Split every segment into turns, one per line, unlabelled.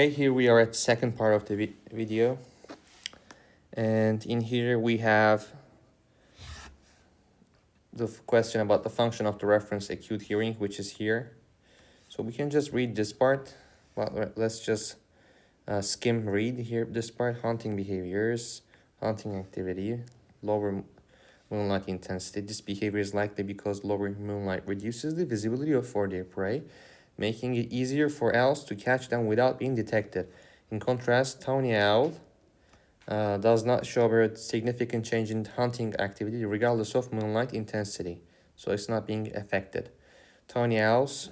Okay, here we are at the second part of the video. And in here we have the question about the function of the reference acute hearing, which is here. So we can just read this part. Well, let's just skim read here this part. Hunting behaviors, hunting activity, lower moonlight intensity. This behavior is likely because lower moonlight reduces the visibility for their prey, making it easier for owls to catch them without being detected. In contrast, tawny owl does not show a significant change in hunting activity regardless of moonlight intensity, so it's not being affected. Tawny owls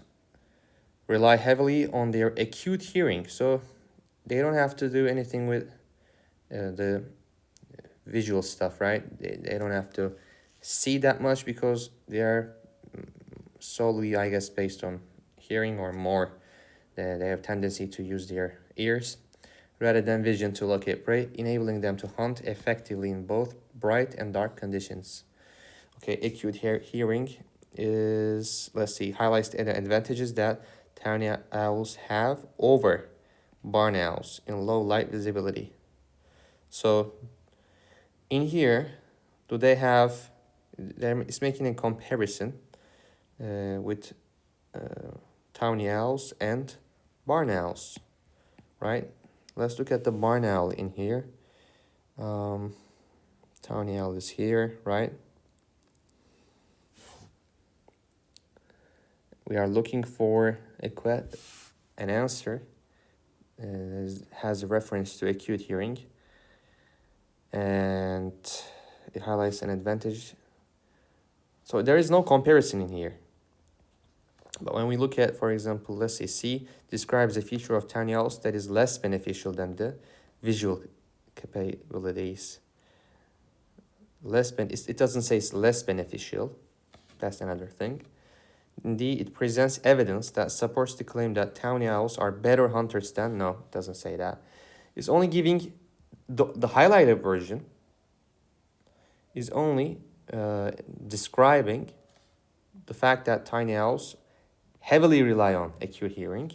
rely heavily on their acute hearing, so they don't have to do anything with the visual stuff, right? They don't have to see that much because they are solely, I guess, based on hearing or more. They have tendency to use their ears rather than vision to locate prey, enabling them to hunt effectively in both bright and dark conditions. Okay, acute hearing is, let's see, highlights the advantages that tawny owls have over barn owls in low light visibility. So in here, do they have, it's making a comparison with tawny owls and barn owls, right? Let's look at the barn owl in here. Tawny owl is here, right? We are looking for an answer has a reference to acute hearing, and it highlights an advantage. So there is no comparison in here. But when we look at, for example, let's say C describes a feature of tawny owls that is less beneficial than the visual capabilities. It doesn't say it's less beneficial. That's another thing. Indeed, it presents evidence that supports the claim that tawny owls are better hunters than. No, it doesn't say that. It's only giving the highlighted version is only describing the fact that tawny owls heavily rely on acute hearing.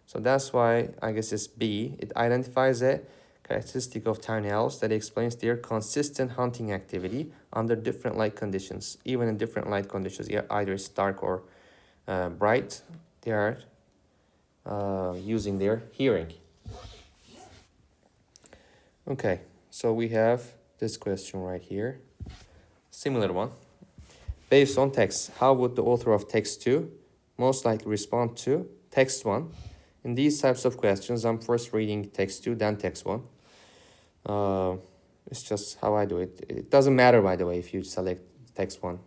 So that's why I guess it's B. It identifies a characteristic of tawny owls that explains their consistent hunting activity under different light conditions. Even in different light conditions, either it's dark or bright, they are using their hearing. Okay, so we have this question right here. Similar one. Based on text, how would the author of text 2 most likely respond to text 1? In these types of questions, I'm first reading text 2, then text 1. It's just how I do it. It doesn't matter, by the way, if you select text 1.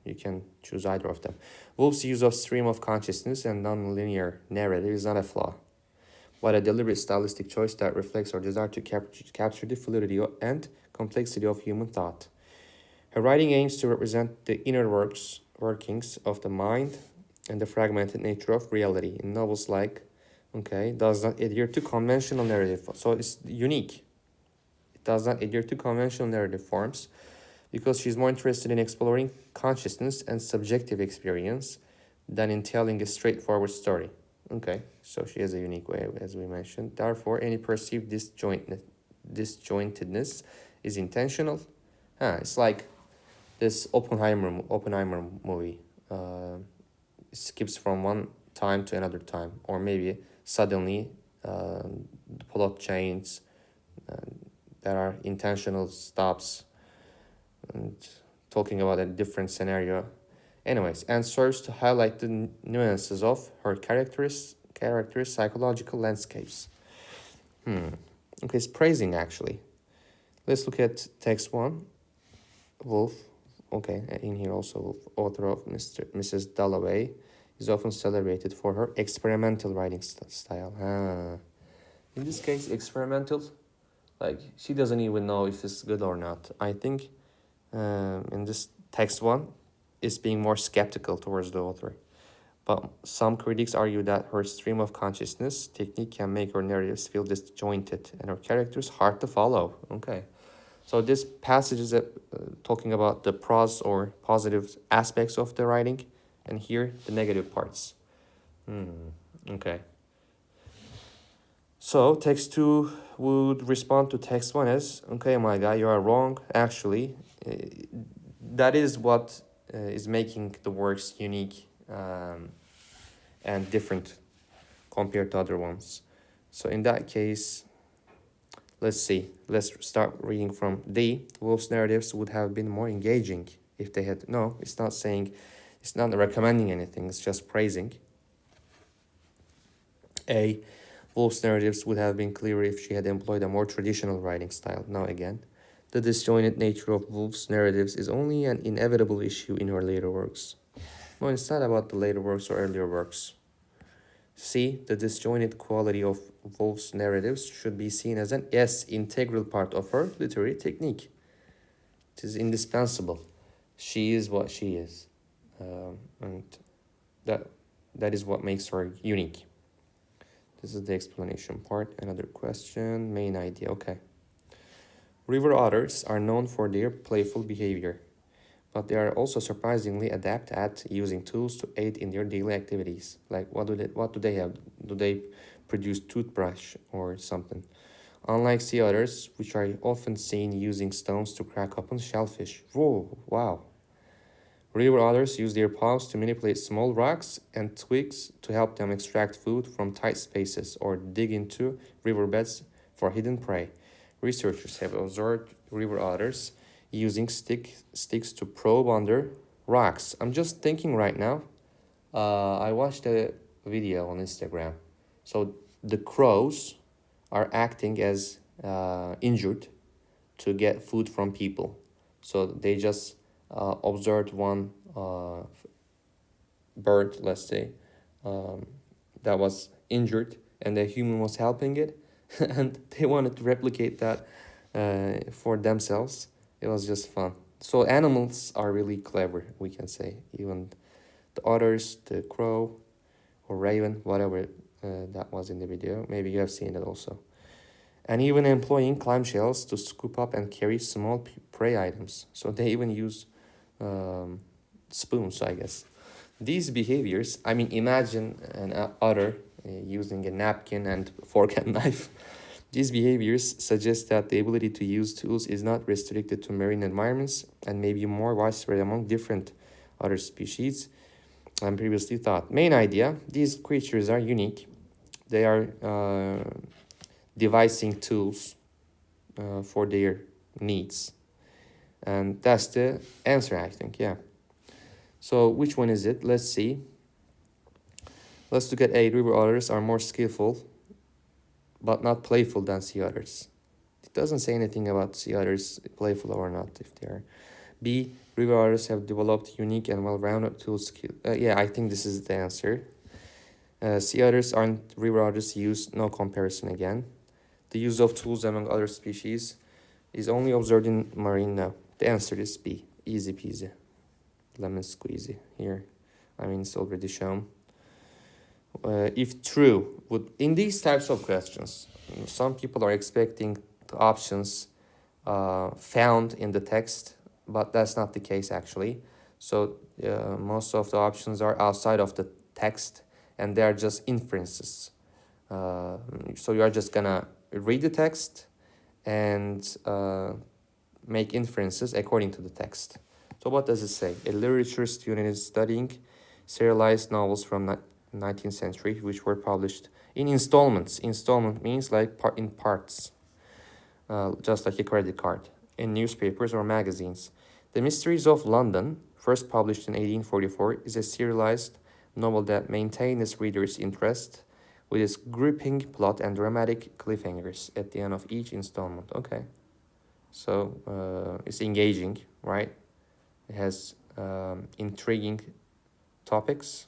You can choose either of them. Wolff's use of stream of consciousness and non-linear narrative is not a flaw, but a deliberate stylistic choice that reflects our desire to capture the fluidity and complexity of human thought. Her writing aims to represent the inner workings of the mind and the fragmented nature of reality. In novels like, does not adhere to conventional narrative. So it's unique. It does not adhere to conventional narrative forms because she's more interested in exploring consciousness and subjective experience than in telling a straightforward story. Okay, so she has a unique way, as we mentioned. Therefore, any perceived disjointedness is intentional. It's like this Oppenheimer movie skips from one time to another time, or maybe suddenly the plot changes. There are intentional stops and talking about a different scenario. Anyways, and serves to highlight the nuances of her characters' psychological landscapes. Okay, it's praising actually. Let's look at text 1. Wolff. Okay, in here also Wolff, author of Mrs. Dalloway, is often celebrated for her experimental writing style. In this case, experimental, like she doesn't even know if it's good or not. I think in this text 1 is being more skeptical towards the author. But some critics argue that her stream of consciousness technique can make her narratives feel disjointed and her characters hard to follow. Okay. So this passage is talking about the pros or positive aspects of the writing, and here the negative parts. Okay. So text 2 would respond to text 1 as, okay, my guy, you are wrong. Actually, that is what is making the works unique and different compared to other ones. So in that case, let's see. Let's start reading from D. Wolf's narratives would have been more engaging if they had... No, it's not saying... It's not recommending anything. It's just praising. A. Wolf's narratives would have been clearer if she had employed a more traditional writing style. Now again, the disjointed nature of Woolf's narratives is only an inevitable issue in her later works. No, it's not about the later works or earlier works. C. The disjointed quality of Woolf's narratives should be seen as an integral part of her literary technique. It is indispensable. She is what she is. And that is what makes her unique. This is the explanation part. Another question. Main idea. Okay. River otters are known for their playful behavior, but they are also surprisingly adept at using tools to aid in their daily activities. Like what do they have? Do they produce toothbrush or something? Unlike sea otters, which are often seen using stones to crack open shellfish. Whoa, wow. River otters use their paws to manipulate small rocks and twigs to help them extract food from tight spaces or dig into riverbeds for hidden prey. Researchers have observed river otters using sticks to probe under rocks. I'm just thinking right now, I watched a video on Instagram. So the crows are acting as injured to get food from people. So they just observed one bird, let's say, that was injured and the human was helping it and they wanted to replicate that for themselves. It was just fun. So animals are really clever, we can say. Even the otters, the crow or raven, whatever that was in the video. Maybe you have seen it also. And even employing clamshells to scoop up and carry small prey items. So they even use spoons, I guess. These behaviors, I mean, imagine an otter using a napkin and fork and knife. These behaviors suggest that the ability to use tools is not restricted to marine environments and may be more widespread among different otter species than previously thought. Main idea, these creatures are unique. They are devising tools for their needs. And that's the answer, I think, yeah. So which one is it? Let's see. Let's look at A. River otters are more skillful, but not playful than sea otters. It doesn't say anything about sea otters playful or not, if they are. B. River otters have developed unique and well-rounded tool skill. Yeah, I think this is the answer. Sea otters aren't river otters use, no comparison again. The use of tools among other species is only observed in marine now. The answer is B. Easy peasy. Lemon squeezy here. I mean, it's already shown. If true, in these types of questions, some people are expecting the options found in the text, but that's not the case actually. So most of the options are outside of the text and they are just inferences. So you are just gonna read the text and make inferences according to the text. So what does it say? A literature student is studying serialized novels from 19th century, which were published in installments. Installment means like in parts, just like a credit card, in newspapers or magazines. The Mysteries of London, first published in 1844, is a serialized novel that maintains its reader's interest with its gripping plot and dramatic cliffhangers at the end of each installment. Okay, so it's engaging, right? It has intriguing topics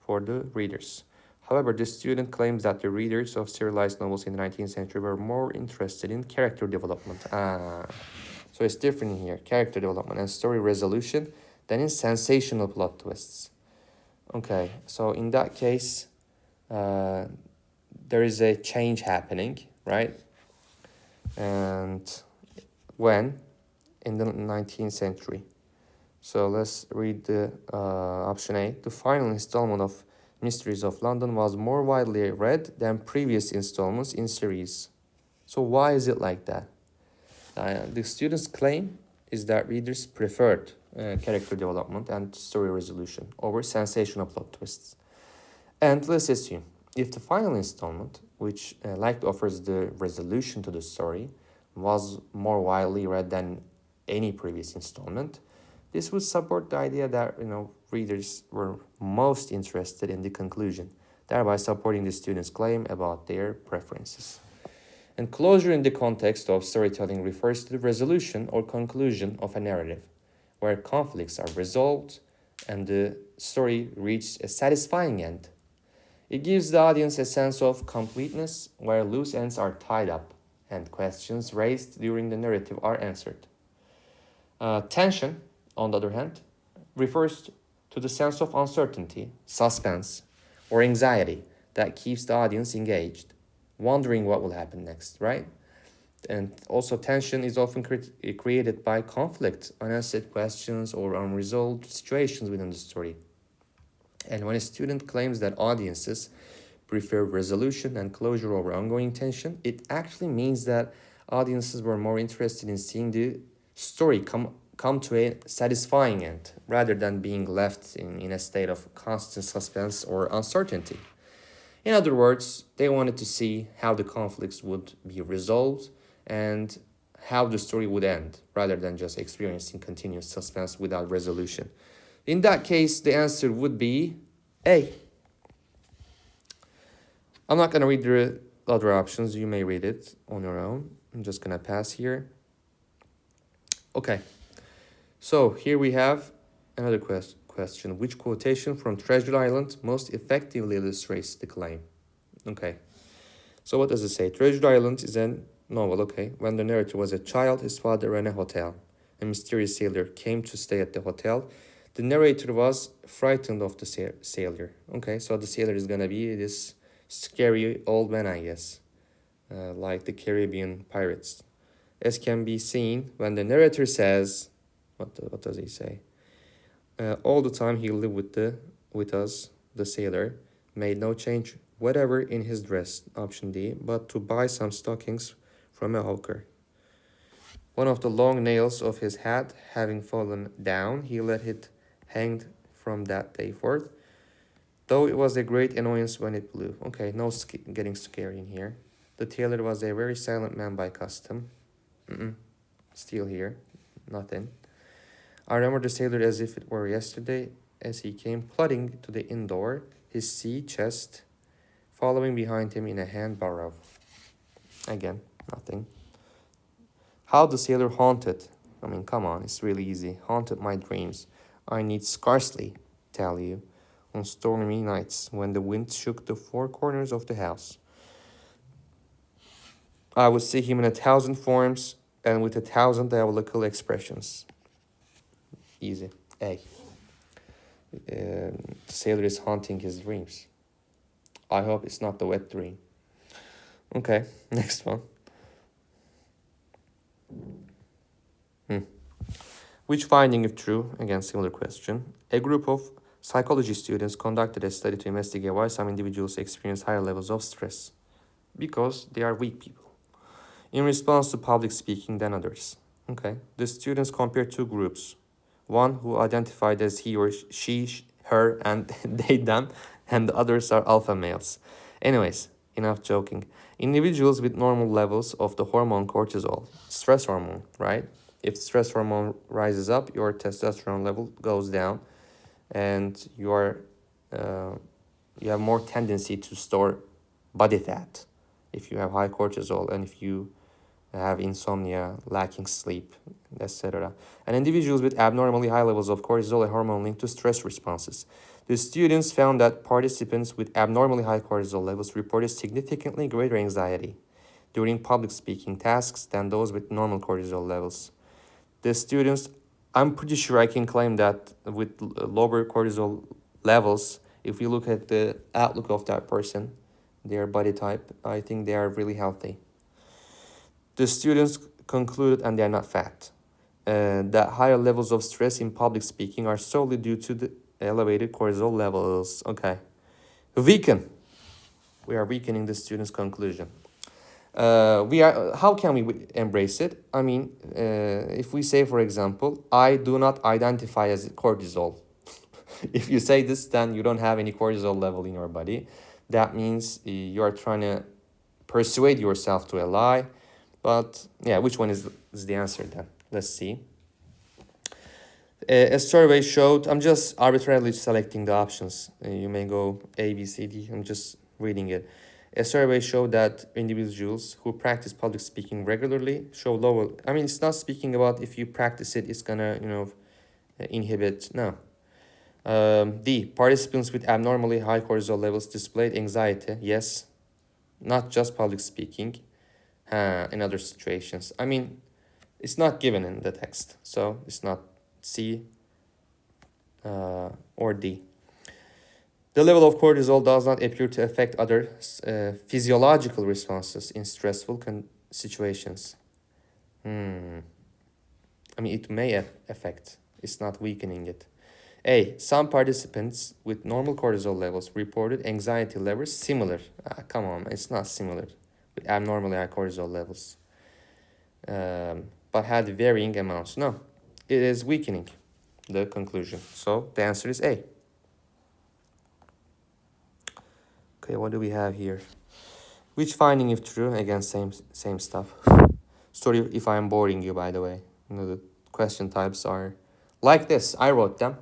for the readers. However, the student claims that the readers of serialized novels in the 19th century were more interested in character development. So it's different here, character development and story resolution, than in sensational plot twists. Okay, so in that case, there is a change happening, right? And when? In the 19th century. So let's read the option A. The final installment of Mysteries of London was more widely read than previous installments in series. So why is it like that? The students' claim is that readers preferred character development and story resolution over sensational plot twists. And let's assume if the final installment, which likely offers the resolution to the story, was more widely read than any previous installment, this would support the idea that readers were most interested in the conclusion, thereby supporting the students' claim about their preferences. And closure in the context of storytelling refers to the resolution or conclusion of a narrative, where conflicts are resolved and the story reaches a satisfying end. It gives the audience a sense of completeness where loose ends are tied up and questions raised during the narrative are answered. Tension, on the other hand, refers to the sense of uncertainty, suspense, or anxiety that keeps the audience engaged, wondering what will happen next, right? And also, tension is often created by conflict, unanswered questions, or unresolved situations within the story. And when a student claims that audiences prefer resolution and closure over ongoing tension, it actually means that audiences were more interested in seeing the story come to a satisfying end rather than being left in a state of constant suspense or uncertainty. In other words, they wanted to see how the conflicts would be resolved and how the story would end rather than just experiencing continuous suspense without resolution. In that case, the answer would be A. I'm not going to read the other options. You may read it on your own. I'm just going to pass here. Okay. So here we have another question. Which quotation from Treasure Island most effectively illustrates the claim? Okay. So what does it say? Treasure Island is a novel, okay. When the narrator was a child, his father ran a hotel. A mysterious sailor came to stay at the hotel. The narrator was frightened of the sailor. Okay, so the sailor is gonna be this scary old man, I guess, like the Caribbean pirates. As can be seen when the narrator says, what does he say? All the time he lived with us, the sailor made no change whatever in his dress, option D, but to buy some stockings from a hawker. One of the long nails of his hat having fallen down, he let it hang from that day forth, though it was a great annoyance when it blew. Okay, no getting scary in here. The tailor was a very silent man by custom. Still here, nothing. I remember the sailor as if it were yesterday, as he came plodding to the inn door, his sea chest following behind him in a hand barrow. Again, nothing. How the sailor haunted, I mean, come on, it's really easy, haunted my dreams. I need scarcely tell you, on stormy nights when the wind shook the four corners of the house. I would see him in 1,000 forms and with 1,000 diabolical expressions. Easy. A. The sailor is haunting his dreams. I hope it's not the wet dream. Okay, next one. Which finding, if true, again, similar question, a group of psychology students conducted a study to investigate why some individuals experience higher levels of stress. Because they are weak people. In response to public speaking than others. Okay, the students compared two groups. One who identified as he or she, her, and they, them, and the others are alpha males. Anyways, enough joking. Individuals with normal levels of the hormone cortisol, stress hormone, right? If stress hormone rises up, your testosterone level goes down, and you have more tendency to store body fat if you have high cortisol and if you have insomnia, lacking sleep, etc. And individuals with abnormally high levels of cortisol, a hormone linked to stress responses. The students found that participants with abnormally high cortisol levels reported significantly greater anxiety during public speaking tasks than those with normal cortisol levels. The students, I'm pretty sure I can claim that with lower cortisol levels, if we look at the outlook of that person, their body type, I think they are really healthy. The students concluded, and they are not fat, that higher levels of stress in public speaking are solely due to the elevated cortisol levels. Okay, Weaken. We are weakening the student's conclusion. How can we embrace it? I mean, if we say, for example, I do not identify as cortisol. If you say this, then you don't have any cortisol level in your body. That means you are trying to persuade yourself to a lie. But yeah, which one is the answer then? Let's see. A survey showed, I'm just arbitrarily selecting the options. You may go A, B, C, D. I'm just reading it. A survey showed that individuals who practice public speaking regularly show lower. I mean, it's not speaking about if you practice it, it's gonna, inhibit. No. D. Participants with abnormally high cortisol levels displayed anxiety. Yes. Not just public speaking. In other situations. I mean, it's not given in the text, so it's not C or D. The level of cortisol does not appear to affect other physiological responses in stressful situations. I mean, it may affect. It's not weakening it. A. Some participants with normal cortisol levels reported anxiety levels similar. Come on, it's not similar with abnormally high cortisol levels. But had varying amounts. No, it is weakening the conclusion. So the answer is A. Okay, what do we have here? Which finding, if true, again, same stuff. Sorry if I'm boring you, by the way. The question types are like this. I wrote them.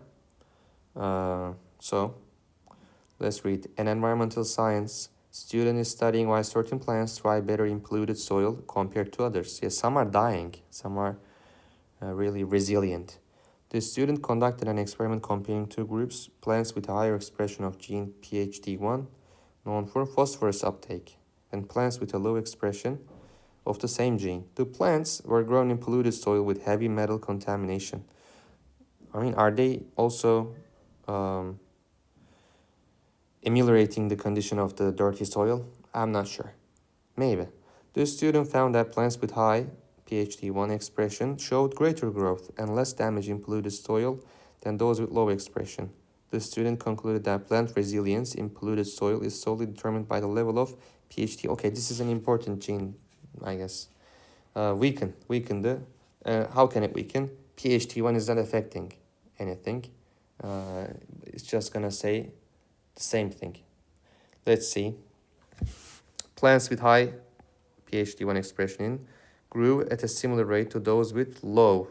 So let's read. An environmental science student is studying why certain plants thrive better in polluted soil compared to others. Yes, some are dying, some are really resilient. The student conducted an experiment comparing two groups, plants with a higher expression of gene PHD1, known for phosphorus uptake, and plants with a low expression of the same gene. The plants were grown in polluted soil with heavy metal contamination. I mean, are they also ameliorating the condition of the dirty soil? I'm not sure. Maybe. The student found that plants with high PHD1 expression showed greater growth and less damage in polluted soil than those with low expression. The student concluded that plant resilience in polluted soil is solely determined by the level of PHD. Okay, this is an important gene, I guess. Weaken the. How can it weaken? PHD1 is not affecting anything. It's just gonna say the same thing. Let's see. Plants with high PHD1 expression grew at a similar rate to those with low.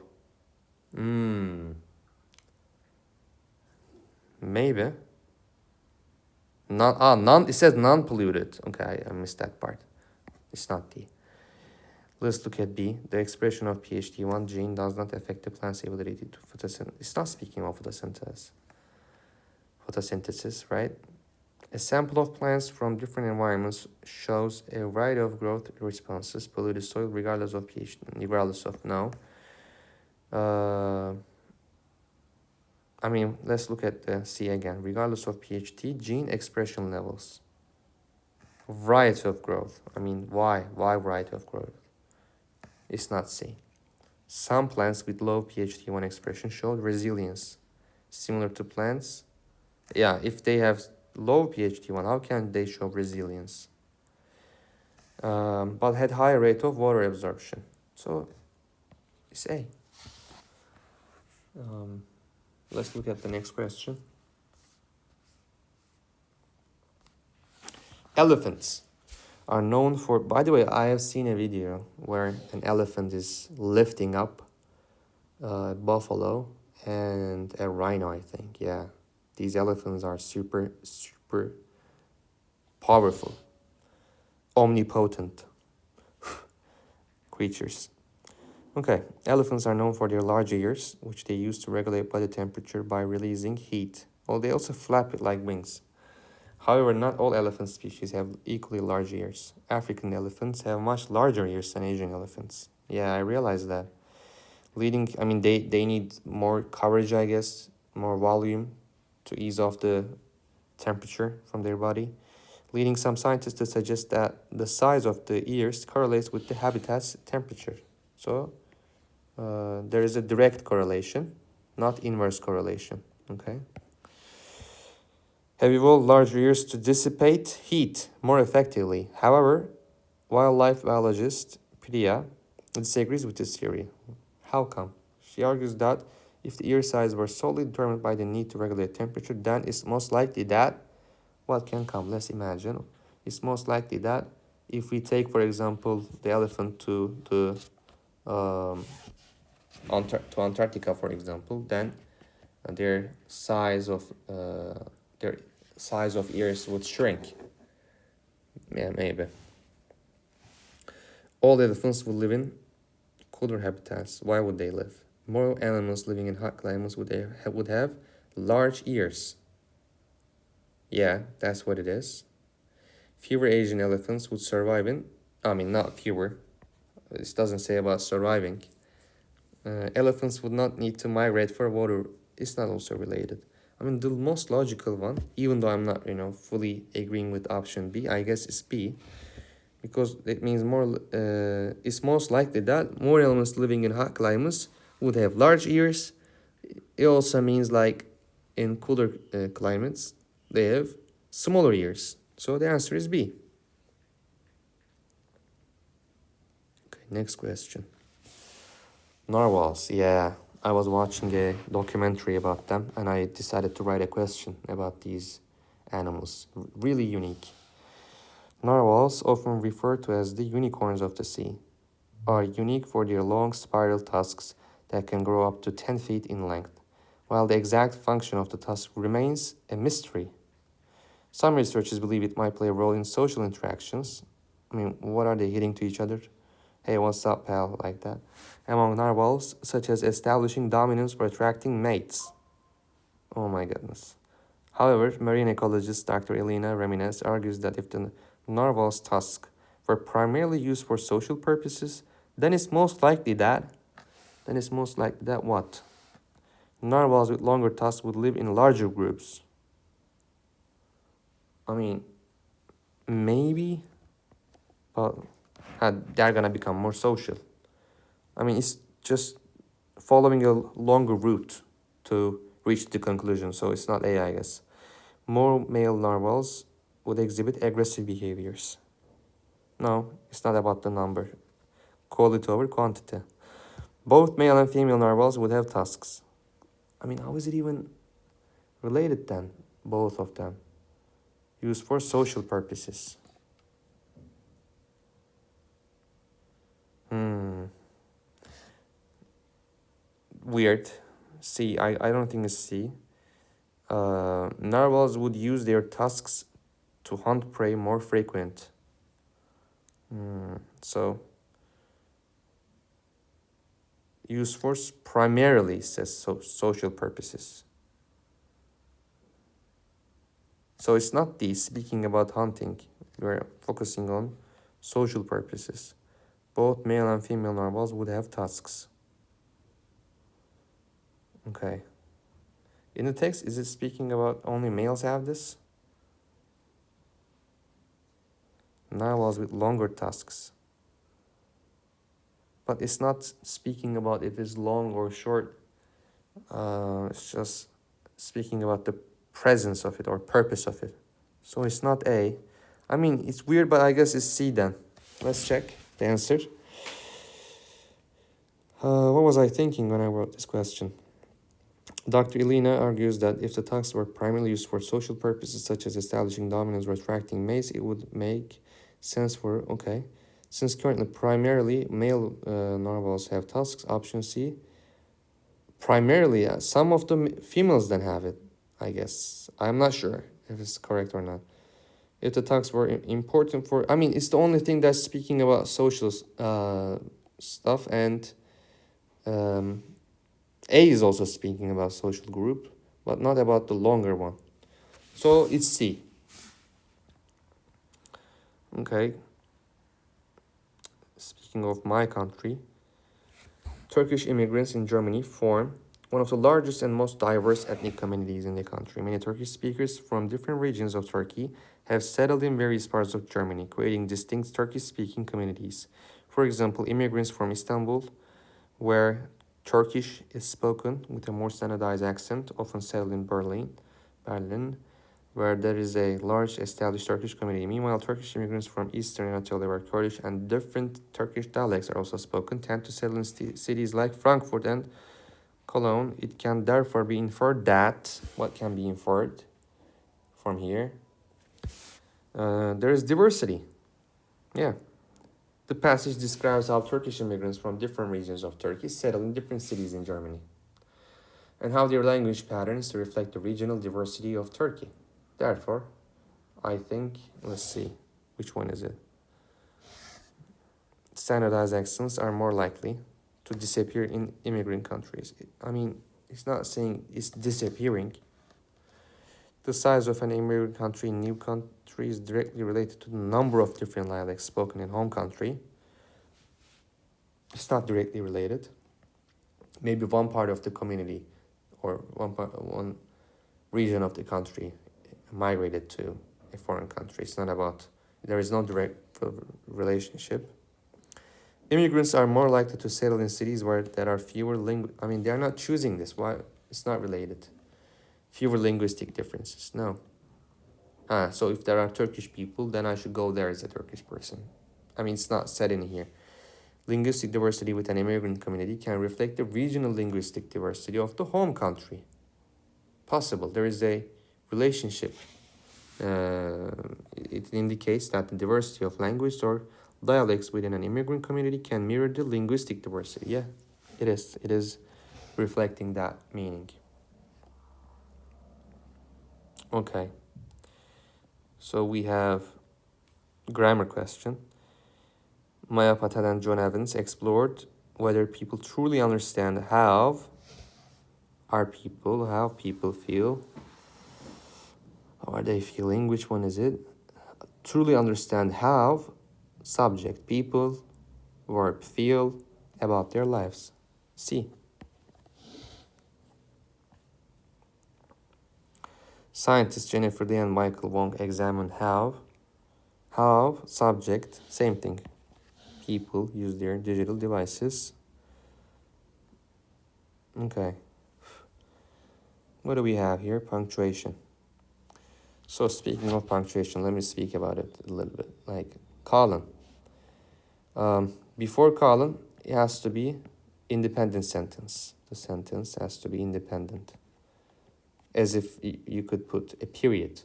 Maybe. It says non-polluted. Okay, I missed that part. It's not D. Let's look at B. The expression of PHD1 gene does not affect the plant's ability to photosynthesize. It's not speaking of photosynthesis, right? A sample of plants from different environments shows a variety of growth responses, polluted soil, regardless of pH, regardless of no. I mean, let's look at the C again. Regardless of PHD, gene expression levels. Variety of growth. I mean, why? Why variety of growth? It's not C. Some plants with low PHD1 expression showed resilience, similar to plants. Yeah, if they have low PHD1, how can they show resilience? But had higher rate of water absorption. So it's A. Let's look at the next question. Elephants are known for, by the way, I have seen a video where an elephant is lifting up a buffalo and a rhino, I think. Yeah, these elephants are super powerful, omnipotent creatures. Okay, elephants are known for their large ears, which they use to regulate body temperature by releasing heat. Well, they also flap it like wings. However, not all elephant species have equally large ears. African elephants have much larger ears than Asian elephants. Yeah, I realize that. I mean, they need more coverage, I guess, more volume to ease off the temperature from their body, leading some scientists to suggest that the size of the ears correlates with the habitat's temperature. So there is a direct correlation, not inverse correlation, okay? have evolved larger ears to dissipate heat more effectively. However, wildlife biologist Priya disagrees with this theory. How come? She argues that if the ear size were solely determined by the need to regulate temperature, then it's most likely that what can come? Let's imagine. It's most likely that if we take, for example, the elephant um, to Antarctica, for example, then their their size of ears would shrink. Yeah, maybe. All elephants would live in cooler habitats. Why would they live? More animals living in hot climates would have large ears. Yeah, that's what it is. Fewer Asian elephants would survive in. I mean, not fewer. This doesn't say about surviving. Elephants would not need to migrate for water. It's not also related. I mean, the most logical one, even though I'm not, fully agreeing with option B, I guess is B, because it means more. It's most likely that more elements living in hot climates would have large ears. It also means like in cooler climates they have smaller ears. So the answer is B. Okay, next question. Narwhals, yeah. I was watching a documentary about them and I decided to write a question about these animals. Really unique. Narwhals, often referred to as the unicorns of the sea, are unique for their long spiral tusks that can grow up to 10 feet in length, while the exact function of the tusk remains a mystery. Some researchers believe it might play a role in social interactions. I mean, what are they hitting to each other? Hey, what's up, pal? Like that. Among narwhals, such as establishing dominance or attracting mates. Oh my goodness. However, marine ecologist Dr. Elena Ramirez argues that if the narwhal's tusk were primarily used for social purposes, then it's most likely that what? Narwhals with longer tusks would live in larger groups. I mean, maybe, but they're gonna become more social. I mean, it's just following a longer route to reach the conclusion, so it's not A, I guess. More male narwhals would exhibit aggressive behaviors. No, it's not about the number. Quality over quantity. Both male and female narwhals would have tusks. I mean, how is it even related then? Both of them. Used for social purposes. Weird. C. I don't think it's C. Narwhals would use their tusks to hunt prey more frequent. So, used for primarily says social purposes. So it's not the speaking about hunting. We're focusing on social purposes. Both male and female narwhals would have tusks. Okay. In the text, is it speaking about only males have this? Narwhals with longer tusks. But it's not speaking about if it's long or short. It's just speaking about the presence of it or purpose of it. So it's not A. I mean, it's weird, but I guess it's C then. Let's check the answer. What was I thinking when I wrote this question? Dr. Elena argues that if the tusks were primarily used for social purposes such as establishing dominance or attracting mates, it would make sense for, okay. Since currently primarily male narwhals have tusks, option C. Primarily, some of the females then have it, I guess. I'm not sure if it's correct or not. If the tusks were important for, I mean, it's the only thing that's speaking about social stuff, and A is also speaking about social group, but not about the longer one. So it's C. Okay. Speaking of my country, Turkish immigrants in Germany form one of the largest and most diverse ethnic communities in the country. Many Turkish speakers from different regions of Turkey have settled in various parts of Germany, creating distinct Turkish-speaking communities. For example, immigrants from Istanbul, where Turkish is spoken with a more standardized accent, often settled in Berlin, where there is a large established Turkish community. Meanwhile, Turkish immigrants from Eastern Anatolia, where Kurdish and different Turkish dialects are also spoken, tend to settle in cities like Frankfurt and Cologne. It can therefore be inferred that, what can be inferred from here? There is diversity. Yeah. The passage describes how Turkish immigrants from different regions of Turkey settle in different cities in Germany, and how their language patterns reflect the regional diversity of Turkey. Therefore, I think, let's see, which one is it? Standardized accents are more likely to disappear in immigrant countries. I mean, it's not saying it's disappearing. The size of an immigrant country in new country is directly related to the number of different dialects spoken in home country. It's not directly related. Maybe one part of the community or one region of the country migrated to a foreign country. It's not about, there is no direct relationship. Immigrants are more likely to settle in cities where there are fewer I mean, they are not choosing this. Why? It's not related. Fewer linguistic differences. No. So if there are Turkish people, then I should go there as a Turkish person. I mean, it's not said in here. Linguistic diversity within an immigrant community can reflect the regional linguistic diversity of the home country. Possible. There is a relationship. It indicates that the diversity of language or dialects within an immigrant community can mirror the linguistic diversity. Yeah, it is. It is reflecting that meaning. Okay. So we have grammar question. Maya Patel and John Evans explored whether people truly understand how people feel. How are they feeling? Which one is it? Truly understand how subject, people, verb, feel about their lives. C. Scientists Jennifer Lee and Michael Wong examined how subject, same thing, people use their digital devices. Okay. What do we have here? Punctuation. So speaking of punctuation, let me speak about it a little bit. Like colon. Before colon, it has to be independent sentence. The sentence has to be independent. As if you could put a period.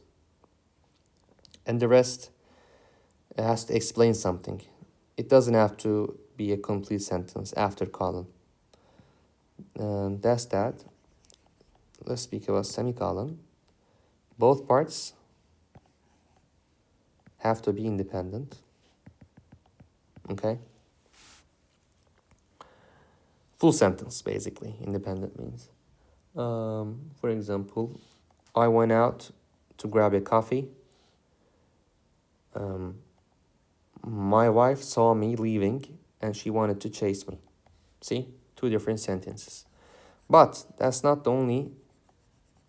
And the rest, it has to explain something. It doesn't have to be a complete sentence after colon. That's that. Let's speak about semicolon. Both parts have to be independent. Okay? Full sentence, basically, independent means. For example, I went out to grab a coffee. My wife saw me leaving and she wanted to chase me. See? Two different sentences. But that's not the only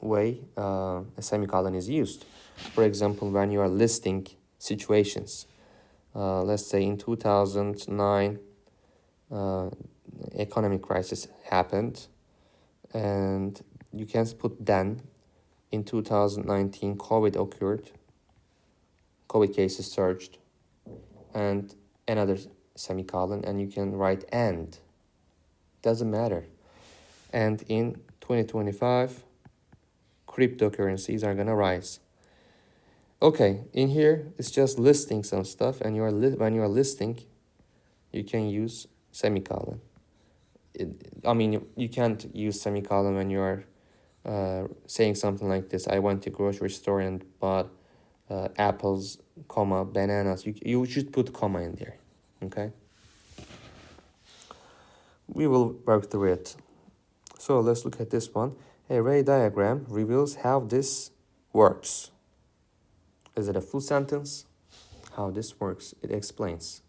way a semicolon is used. For example, when you are listing situations, let's say in 2009, economic crisis happened, and you can put then. In 2019, COVID occurred, COVID cases surged, and another semicolon, and you can write and. Doesn't matter. And in 2025, cryptocurrencies are gonna rise. Okay, in here it's just listing some stuff, and when you are listing, you can use semicolon. You can't use semicolon when you are saying something like this. I went to grocery store and bought apples, comma, bananas. You should put comma in there, okay? We will work through it. So let's look at this one. A ray diagram reveals how this works. Is it a full sentence? How this works, it explains.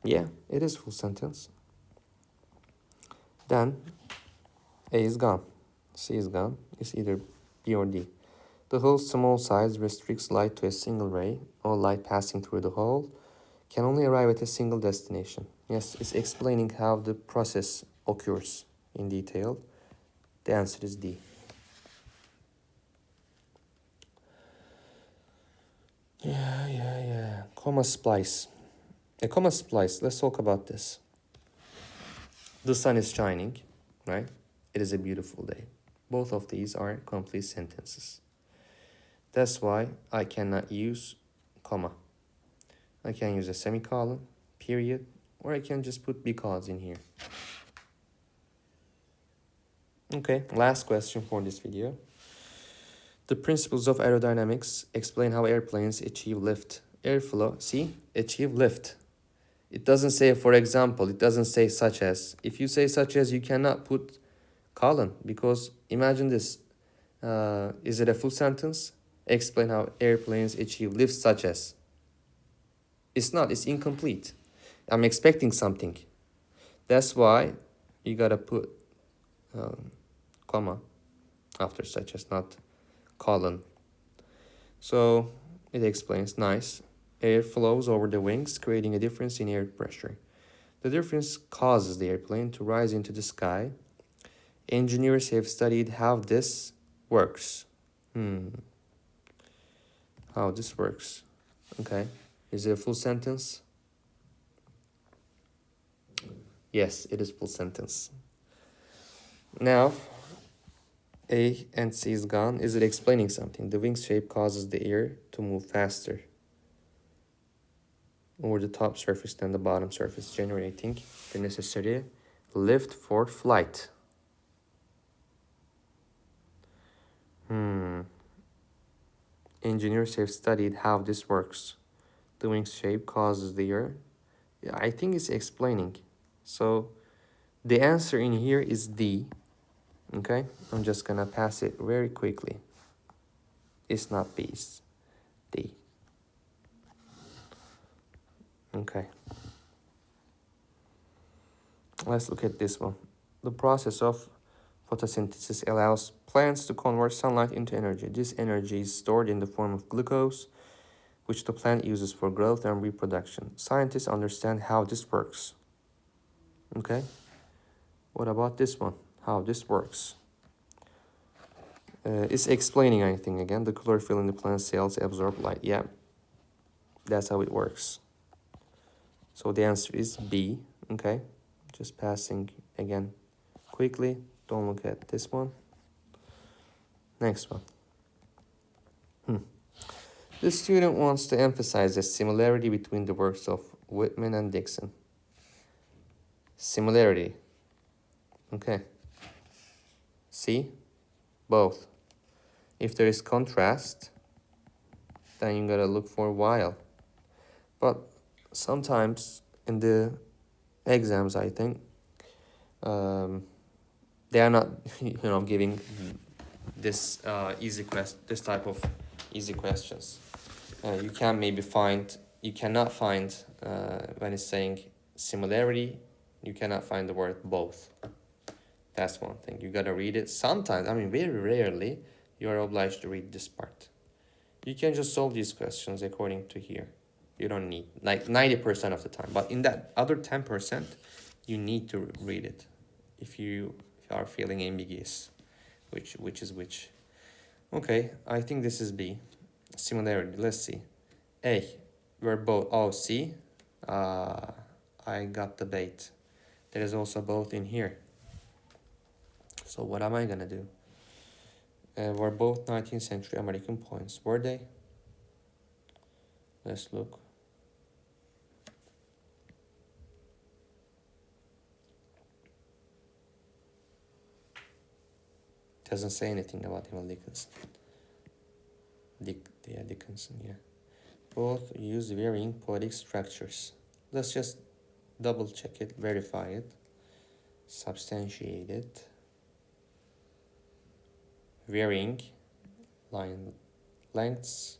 Yeah, it is full sentence. Then A is gone, C is gone. It's either B or D. The hole's small size restricts light to a single ray. All light passing through the hole can only arrive at a single destination. Yes, it's explaining how the process occurs in detail. The answer is D. Yeah. Comma splice. A comma splice, let's talk about this. The sun is shining, right? It is a beautiful day. Both of these are complete sentences. That's why I cannot use comma. I can use a semicolon, period, or I can just put because in here. Okay, last question for this video. The principles of aerodynamics explain how airplanes achieve lift. Airflow, see, achieve lift. It doesn't say, for example, it doesn't say such as. If you say such as, you cannot put colon, because imagine this. Is it a full sentence? Explain how airplanes achieve lift such as. It's not, it's incomplete. I'm expecting something. That's why you gotta put comma after such as, not colon. So it explains, nice. Air flows over the wings, creating a difference in air pressure. The difference causes the airplane to rise into the sky. Engineers have studied how this works. How this works. Okay. Is it a full sentence? Yes, it is full sentence. Now, A and C is gone. Is it explaining something? The wing shape causes the air to move faster over the top surface than the bottom surface, generating the necessary lift for flight. Engineers have studied how this works. The wing shape causes the air. Yeah, I think it's explaining. So the answer in here is D. Okay, I'm just gonna pass it very quickly. It's not B, it's D. Okay. Let's look at this one. The process of photosynthesis allows plants to convert sunlight into energy. This energy is stored in the form of glucose, which the plant uses for growth and reproduction. Scientists understand how this works. Okay? What about this one? How this works? It's explaining anything again. The chlorophyll in the plant cells absorb light. Yeah, that's how it works. So the answer is B. Okay? Just passing again quickly. Don't look at this one. Next one. The student wants to emphasize the similarity between the works of Whitman and Dixon. Similarity. Okay. See? Both. If there is contrast, then you gotta look for while. But sometimes in the exams, I think, they are not, giving this this type of easy questions. You cannot find when it's saying similarity, you cannot find the word both. That's one thing. You gotta read it. Sometimes, very rarely, you are obliged to read this part. You can just solve these questions according to here. You don't need, like 90% of the time. But in that other 10%, you need to read it if you are feeling ambiguous, which is which. Okay, I think this is B. Similarity, let's see. A, we're both, oh, C, I got the bait. There is also both in here. So what am I gonna do? Were both 19th century American poems, were they? Let's look. Doesn't say anything about Emily Dickinson. Dickinson, yeah. Both use varying poetic structures. Let's just double check it, verify it, substantiate it. Varying line lengths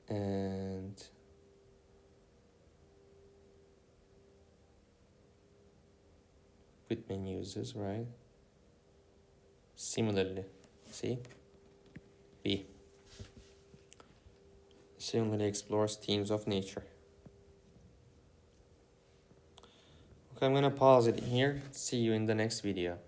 and Whitman uses, right? Similarly, see? B. Similarly explores themes of nature. Okay, I'm gonna pause it here. See you in the next video.